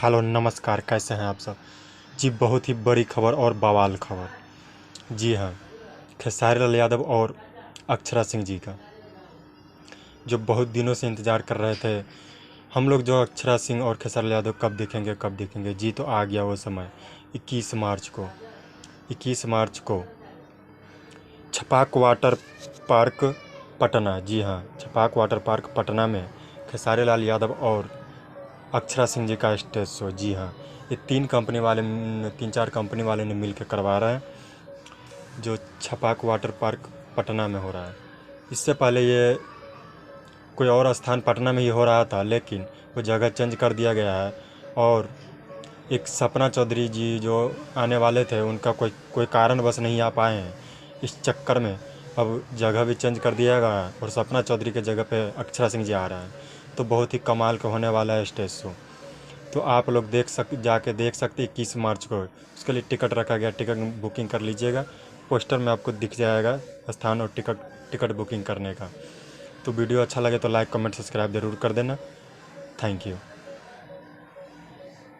Hello नमस्कार, कैसे हैं आप सब। जी बहुत ही बड़ी खबर और बवाल खबर। जी हाँ, खेसारी लाल यादव और अक्षरा सिंह जी का जो बहुत दिनों से इंतज़ार कर रहे थे हम लोग, जो अक्षरा सिंह और खेसारी लाल यादव कब दिखेंगे कब दिखेंगे। जी तो आ गया वो समय। 21 मार्च को छपाक वाटर पार्क पटना, जी हाँ, छपाक वाटर पार्क पटना में खेसारी लाल यादव और अक्षरा सिंह जी का स्टेज शो। जी हाँ, ये तीन चार कंपनी वाले ने मिल के करवा रहे हैं, जो छपाक वाटर पार्क पटना में हो रहा है। इससे पहले ये कोई और स्थान पटना में ही हो रहा था, लेकिन वो जगह चेंज कर दिया गया है। और एक सपना चौधरी जी जो आने वाले थे, उनका कोई कारणवश नहीं आ पाए हैं। इस चक्कर में अब जगह भी चेंज कर दिया गया है और सपना चौधरी के जगह पे अक्षरा सिंह जी आ रहा है। तो बहुत ही कमाल का होने वाला है स्टेज शो। तो आप लोग जाके देख सकते 21 मार्च को। उसके लिए टिकट रखा गया, टिकट बुकिंग कर लीजिएगा। पोस्टर में आपको दिख जाएगा स्थान और टिकट बुकिंग करने का। तो वीडियो अच्छा लगे तो लाइक कमेंट सब्सक्राइब ज़रूर कर देना। Thank you.